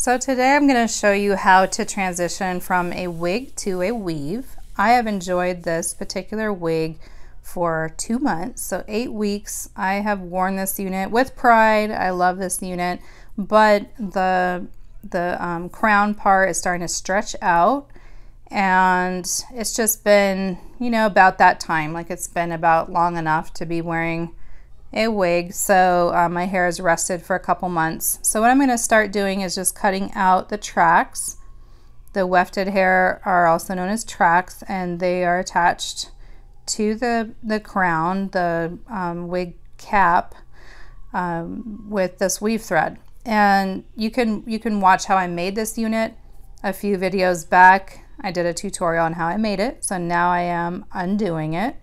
So today I'm going to show you how to transition from a wig to a weave. I have enjoyed this particular wig for 2 months, so 8 weeks. I have worn this unit with pride. I love this unit, but the crown part is starting to stretch out, and it's just been, you know, about that time. Like, it's been about long enough to be wearing a wig, so my hair is rested for a couple months. So what I'm going to start doing is just cutting out the tracks. The wefted hair are also known as tracks, and they are attached to the crown, the wig cap, with this weave thread. And you can watch how I made this unit a few videos back. I did a tutorial on how I made it, so now I am undoing it.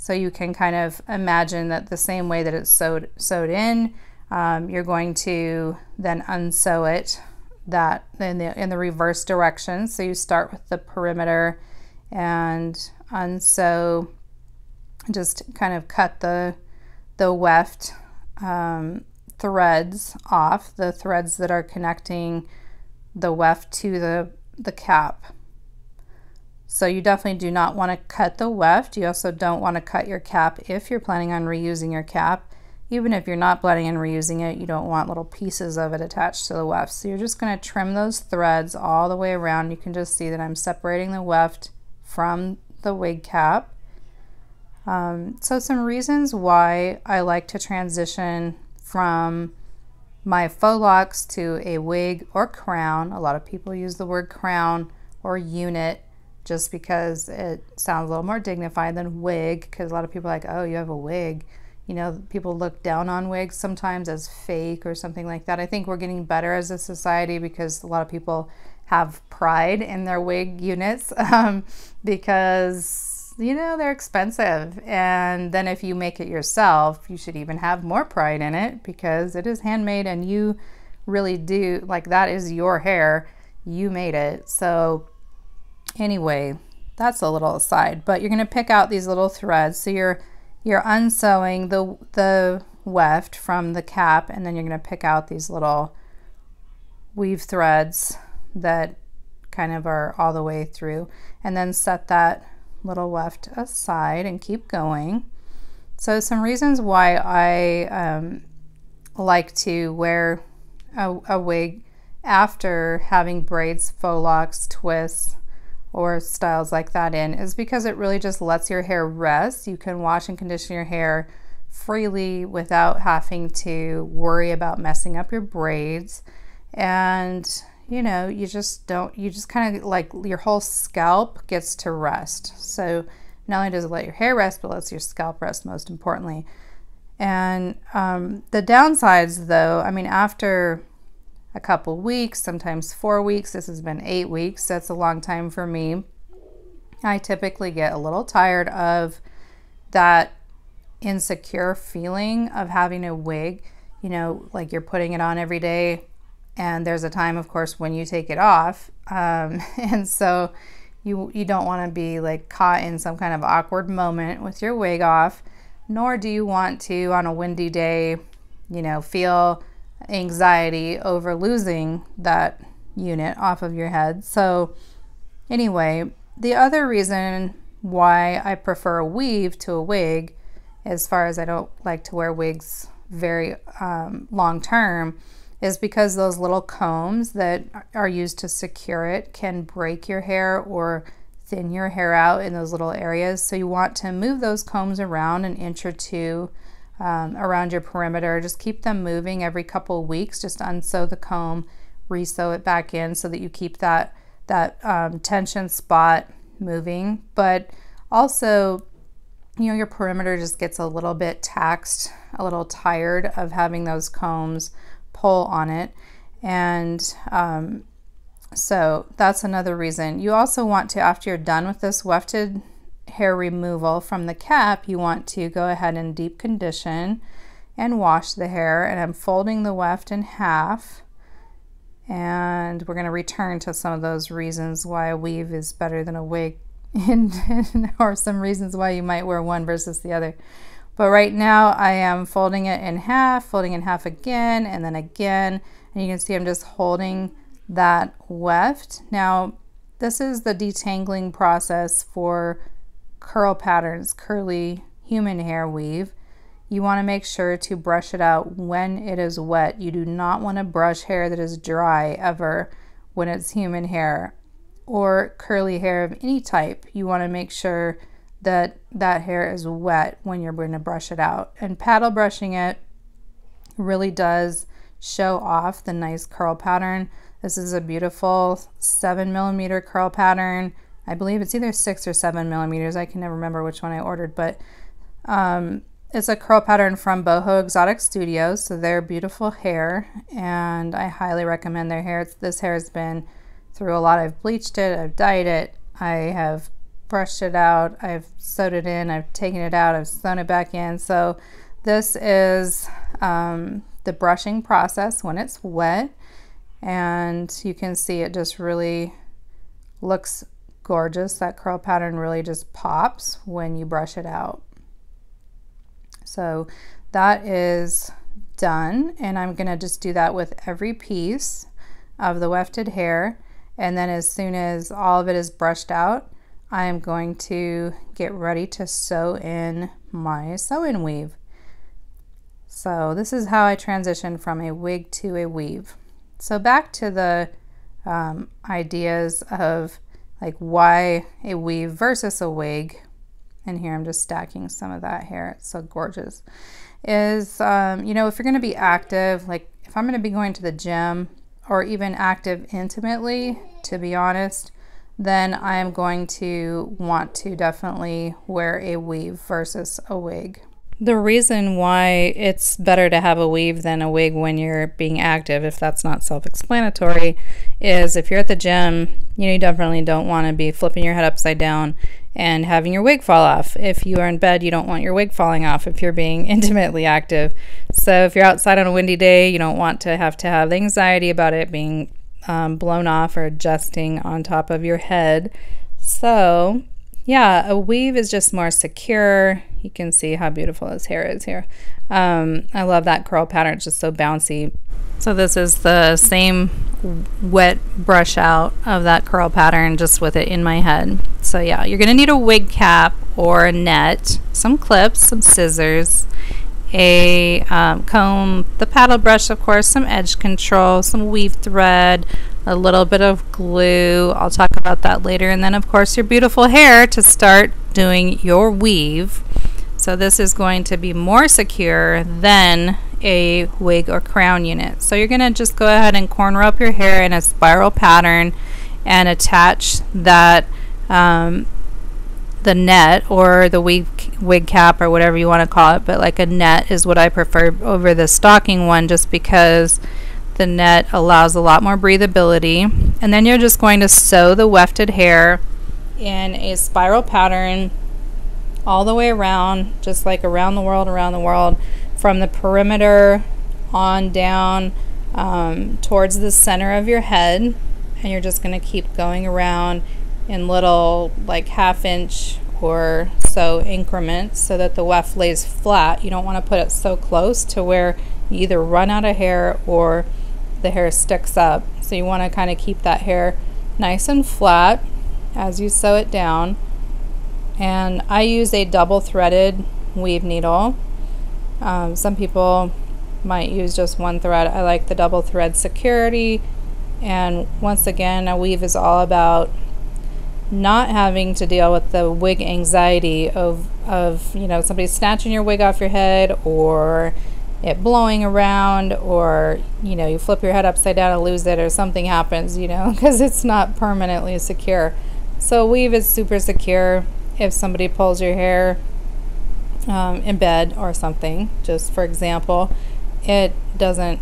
So you can kind of imagine that the same way that it's sewed in, you're going to then unsew it that in the reverse direction. So you start with the perimeter and unsew, just kind of cut the weft threads off, the threads that are connecting the weft to the cap. So you definitely do not want to cut the weft. You also don't want to cut your cap if you're planning on reusing your cap. Even if you're not planning on reusing it, you don't want little pieces of it attached to the weft. So you're just going to trim those threads all the way around. You can just see that I'm separating the weft from the wig cap. So some reasons why I like to transition from my faux locks to a wig or crown. A lot of people use the word crown or unit just because it sounds a little more dignified than wig, because a lot of people are like, oh, you have a wig. You know, people look down on wigs sometimes as fake or something like that. I think we're getting better as a society because a lot of people have pride in their wig units because, you know, they're expensive. And then if you make it yourself, you should even have more pride in it because it is handmade and you really do, like, that is your hair. You made it. So anyway, that's a little aside, but you're going to pick out these little threads. So you're unsewing the weft from the cap, and then you're going to pick out these little weave threads that kind of are all the way through, and then set that little weft aside and keep going. So some reasons why I like to wear a wig after having braids, faux locks, twists, or styles like that in is because it really just lets your hair rest. You can wash and condition your hair freely without having to worry about messing up your braids. And you know, you just kind of, like, your whole scalp gets to rest. So not only does it let your hair rest, but lets your scalp rest, most importantly. And the downsides, though, I mean, after a couple weeks, sometimes 4 weeks, this has been 8 weeks, that's a long time for me, I typically get a little tired of that insecure feeling of having a wig. You know, like, you're putting it on every day, and there's a time, of course, when you take it off, and so you don't want to be, like, caught in some kind of awkward moment with your wig off, nor do you want to, on a windy day, you know, feel anxiety over losing that unit off of your head. So anyway, the other reason why I prefer a weave to a wig, as far as I don't like to wear wigs very long term, is because those little combs that are used to secure it can break your hair or thin your hair out in those little areas. So you want to move those combs around an inch or two around your perimeter. Just keep them moving every couple of weeks. Just unsew the comb, resew it back in so that you keep that tension spot moving. But also, you know, your perimeter just gets a little bit taxed, a little tired of having those combs pull on it. And so that's another reason. You also want to, after you're done with this wefted hair removal from the cap, you want to go ahead and deep condition and wash the hair. And I'm folding the weft in half, and we're going to return to some of those reasons why a weave is better than a wig or some reasons why you might wear one versus the other. But right now I am folding it in half, folding in half again, and then again, and you can see I'm just holding that weft. Now, this is the detangling process for curl patterns, curly human hair weave. You want to make sure to brush it out when it is wet. You do not want to brush hair that is dry ever when it's human hair or curly hair of any type. You want to make sure that that hair is wet when you're going to brush it out. And paddle brushing it really does show off the nice curl pattern. This is a beautiful 7mm curl pattern. I believe it's either 6 or 7mm. I can never remember which one I ordered, but it's a curl pattern from Boho Exotic Studios, so they're beautiful hair, and I highly recommend their hair. This hair has been through a lot. I've bleached it, I've dyed it, I have brushed it out, I've sewed it in, I've taken it out, I've sewn it back in. So this is the brushing process when it's wet, and you can see it just really looks gorgeous. That curl pattern really just pops when you brush it out. So that is done, and I'm gonna just do that with every piece of the wefted hair, and then as soon as all of it is brushed out, I am going to get ready to sew in my sew-in weave. So this is how I transition from a wig to a weave. So back to the ideas of like why a weave versus a wig. And here I'm just stacking some of that hair. It's so gorgeous. Is, you know, if you're going to be active, like if I'm going to be going to the gym or even active intimately, to be honest, then I am going to want to definitely wear a weave versus a wig. The reason why it's better to have a weave than a wig when you're being active, if that's not self-explanatory, is if you're at the gym, you definitely don't want to be flipping your head upside down and having your wig fall off. If you are in bed, you don't want your wig falling off if you're being intimately active. So if you're outside on a windy day, you don't want to have the anxiety about it being blown off or adjusting on top of your head. So yeah, a weave is just more secure. You can see how beautiful his hair is here. I love that curl pattern. It's just so bouncy. So this is the same wet brush out of that curl pattern, just with it in my head. So yeah, you're gonna need a wig cap or a net, some clips, some scissors, a comb, the paddle brush, of course, some edge control, some weave thread, a little bit of glue. I'll talk about that later. And then of course your beautiful hair to start doing your weave. So this is going to be more secure than a wig or crown unit. So you're gonna just go ahead and corner up your hair in a spiral pattern and attach that the net or the wig cap or whatever you want to call it, but like a net is what I prefer over the stocking one, just because the net allows a lot more breathability. And then you're just going to sew the wefted hair in a spiral pattern all the way around, just like around the world, from the perimeter on down towards the center of your head. And you're just going to keep going around in little like 1/2 inch or so increments so that the weft lays flat. You don't want to put it so close to where you either run out of hair or the hair sticks up. So you want to kind of keep that hair nice and flat as you sew it down. And I use a double threaded weave needle. Some people might use just one thread. I like the double thread security. And once again, a weave is all about not having to deal with the wig anxiety of somebody snatching your wig off your head, or it blowing around, or you flip your head upside down and lose it, or something happens, because it's not permanently secure. So weave is super secure. If somebody pulls your hair in bed or something, just for example, it doesn't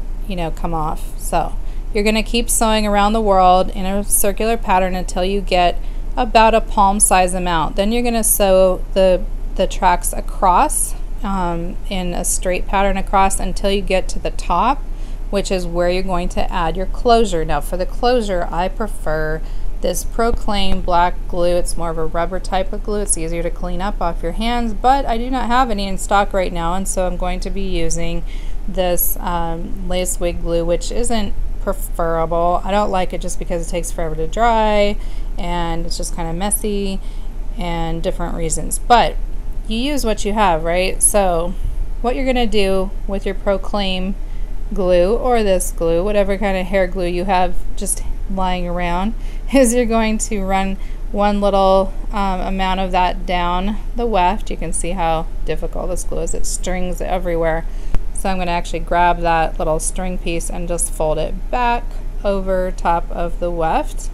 come off. So you're going to keep sewing around the world in a circular pattern until you get about a palm size amount. Then you're going to sew the tracks across in a straight pattern across until you get to the top, which is where you're going to add your closure. Now for the closure, I prefer this Proclaim black glue. It's more of a rubber type of glue. It's easier to clean up off your hands, but I do not have any in stock right now, and so I'm going to be using this lace wig glue, which isn't preferable. I don't like it just because it takes forever to dry and it's just kind of messy and different reasons. But you use what you have, right? So what you're going to do with your Proclaim glue or this glue, whatever kind of hair glue you have just lying around, is you're going to run one little amount of that down the weft. You can see how difficult this glue is. It strings everywhere. So I'm going to actually grab that little string piece and just fold it back over top of the weft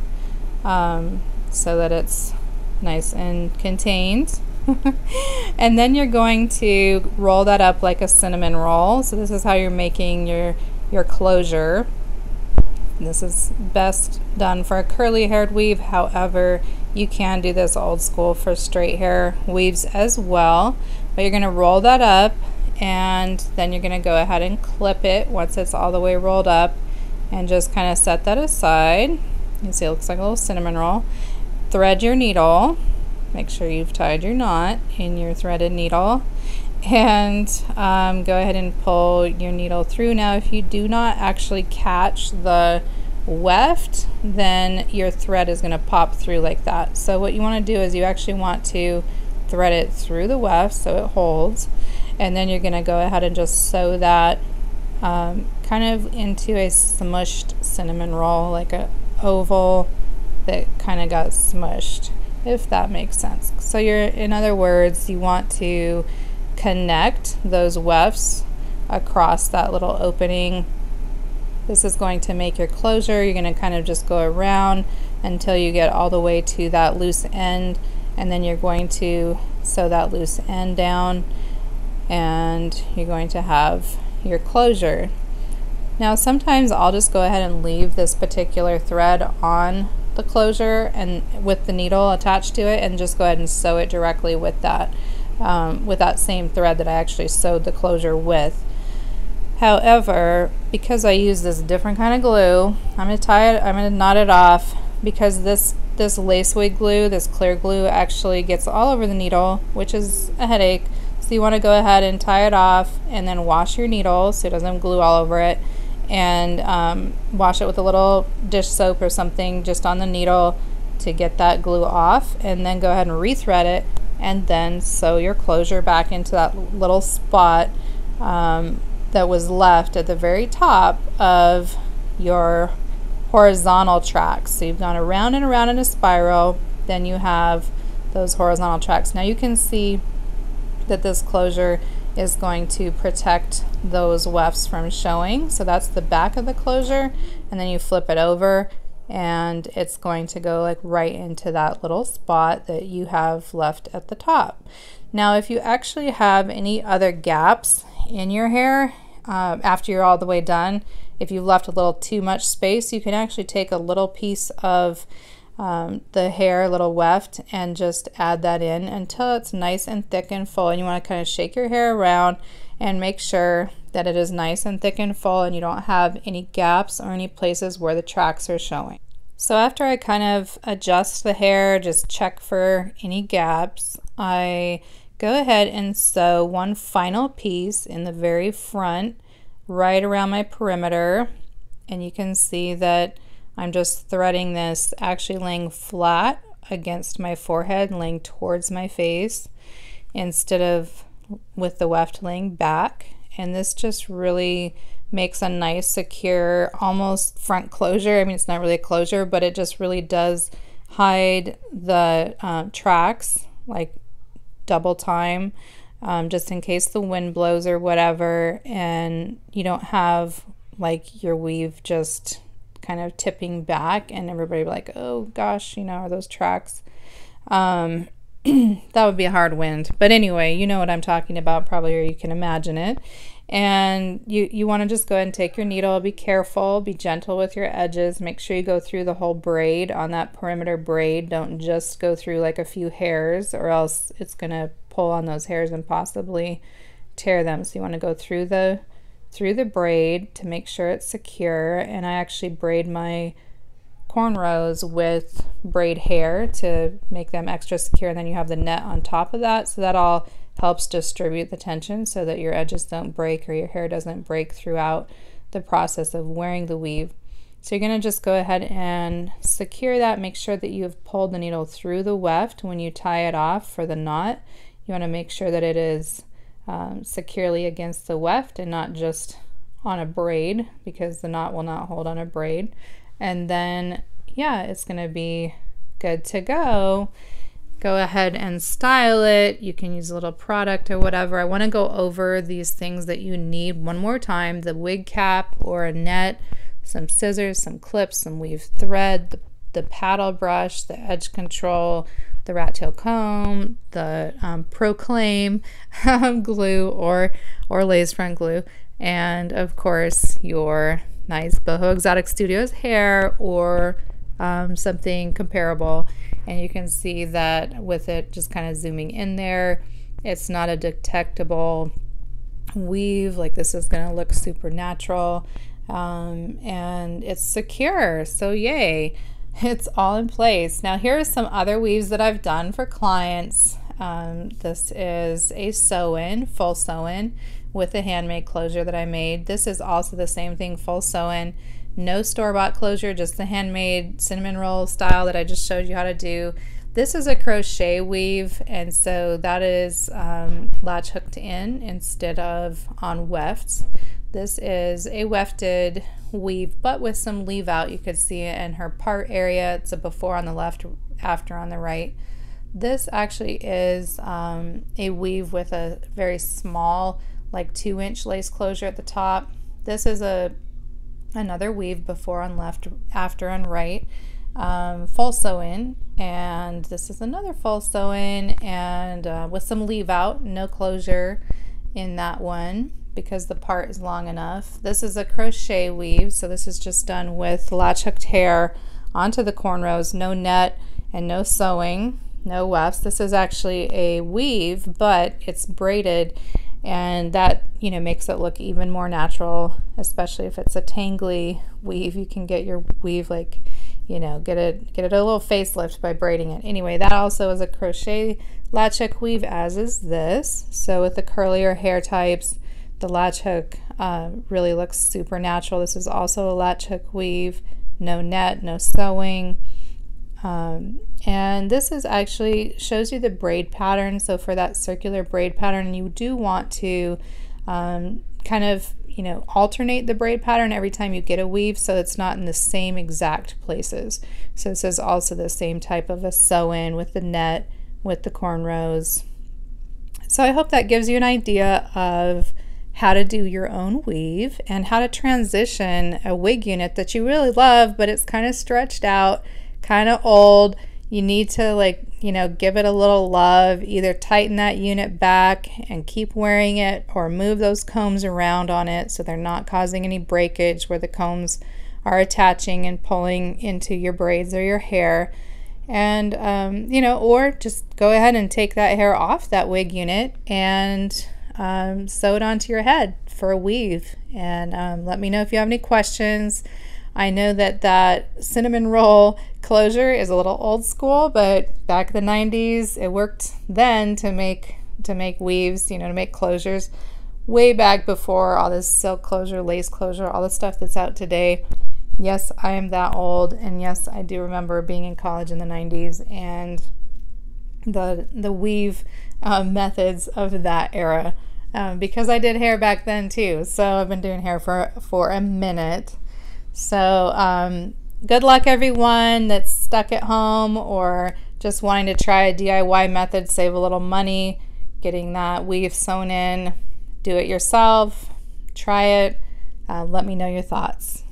so that it's nice and contained. And then you're going to roll that up like a cinnamon roll. So this is how you're making your closure. This is best done for a curly haired weave. However, you can do this old school for straight hair weaves as well. But you're going to roll that up, and then you're going to go ahead and clip it once it's all the way rolled up, and just kind of set that aside. You can see it looks like a little cinnamon roll. Thread your needle. Make sure you've tied your knot in your threaded needle, and go ahead and pull your needle through. Now, if you do not actually catch the weft, then your thread is going to pop through like that. So what you want to do is you actually want to thread it through the weft so it holds, and then you're going to go ahead and just sew that kind of into a smushed cinnamon roll, like a oval that kind of got smushed, if that makes sense. So in other words, you want to connect those wefts across that little opening. This is going to make your closure. You're going to kind of just go around until you get all the way to that loose end, and then you're going to sew that loose end down, and you're going to have your closure. Now, sometimes I'll just go ahead and leave this particular thread on the closure and with the needle attached to it, and just go ahead and sew it directly with that same thread that I actually sewed the closure with. However, because I use this different kind of glue, I'm going to knot it off, because this lace wig glue, this clear glue, actually gets all over the needle, which is a headache. So you want to go ahead and tie it off, and then wash your needle so it doesn't glue all over it, and wash it with a little dish soap or something just on the needle to get that glue off, and then go ahead and rethread it, and then sew your closure back into that little spot that was left at the very top of your horizontal tracks. So you've gone around and around in a spiral, then you have those horizontal tracks. Now you can see that this closure is going to protect those wefts from showing. So that's the back of the closure, and then you flip it over, and it's going to go like right into that little spot that you have left at the top. Now, if you actually have any other gaps in your hair after you're all the way done, if you've left a little too much space, you can actually take a little piece of the hair, little weft, and just add that in until it's nice and thick and full. And you want to kind of shake your hair around and make sure that it is nice and thick and full, and you don't have any gaps or any places where the tracks are showing. So after I kind of adjust the hair, just check for any gaps, I go ahead and sew one final piece in the very front right around my perimeter, and you can see that I'm just threading this actually laying flat against my forehead and laying towards my face instead of with the weft laying back. And this just really makes a nice, secure, almost front closure. I mean, it's not really a closure, but it just really does hide the tracks, like double time, just in case the wind blows or whatever, and you don't have like your weave just kind of tipping back and everybody be like, oh gosh, you know, are those tracks? That would be a hard wind. But anyway, you know what I'm talking about probably, or you can imagine it. And you want to just go ahead and take your needle, be careful, be gentle with your edges, make sure you go through the whole braid on that perimeter braid. Don't just go through like a few hairs, or else it's going to pull on those hairs and possibly tear them. So you want to go through the braid to make sure it's secure. And I actually braid my cornrows with braid hair to make them extra secure, and then you have the net on top of that, so that all helps distribute the tension so that your edges don't break or your hair doesn't break throughout the process of wearing the weave. So you're going to just go ahead and secure that. Make sure that you have pulled the needle through the weft when you tie it off for the knot. You want to make sure that it is securely against the weft and not just on a braid, because the knot will not hold on a braid. And then, yeah, it's going to be good to go. Go ahead and style it. You can use a little product or whatever. I want to go over these things that you need one more time: the wig cap or a net, some scissors, some clips, some weave thread, the paddle brush, the edge control, the rat tail comb, the Proclaim glue or lace front glue, and of course your nice Boho Exotic Studios hair or something comparable. And you can see that with it just kind of zooming in there, it's not a detectable weave. Like, this is going to look super natural, and it's secure, so yay, it's all in place. Now here are some other weaves that I've done for clients. This is a sew-in, full sew-in with a handmade closure that I made. This is also the same thing, full sew-in, no store-bought closure, just the handmade cinnamon roll style that I just showed you how to do. This is a crochet weave, and so that is latch hooked in instead of on wefts. This is a wefted weave, but with some leave out. You could see it in her part area. It's a before on the left, after on the right. This actually is a weave with a very small, like 2-inch lace closure at the top. This is another weave, before on left, after on right, full sew-in, and this is another full sew-in, and with some leave out, no closure in that one because the part is long enough. This is a crochet weave, so this is just done with latch hooked hair onto the cornrows, no net and no sewing, no wefts. This is actually a weave, but it's braided, and that, you know, makes it look even more natural, especially if it's a tangly weave. You can get your weave, like, you know, get it a little facelift by braiding it. Anyway, that also is a crochet latch hook weave, as is this. So with the curlier hair types, the latch hook really looks super natural. This is also a latch hook weave, no net, no sewing. And this is actually shows you the braid pattern. So for that circular braid pattern, you do want to kind of, you know, alternate the braid pattern every time you get a weave, so it's not in the same exact places. So this is also the same type of a sew-in with the net, with the cornrows. So I hope that gives you an idea of how to do your own weave and how to transition a wig unit that you really love, but it's kind of stretched out, kind of old. You need to, like, you know, give it a little love, either tighten that unit back and keep wearing it, or move those combs around on it so they're not causing any breakage where the combs are attaching and pulling into your braids or your hair. And you know, or just go ahead and take that hair off that wig unit and sew it onto your head for a weave. And let me know if you have any questions. I know that cinnamon roll closure is a little old school, but back in the 90s it worked then to make weaves, you know, to make closures, way back before all this silk closure, lace closure, all the stuff that's out today. Yes, I am that old, and yes, I do remember being in college in the 90s and the weave methods of that era, because I did hair back then too. So I've been doing hair for a minute. So good luck everyone that's stuck at home or just wanting to try a DIY method, save a little money, getting that weave sewn in. Do it yourself, try it, let me know your thoughts.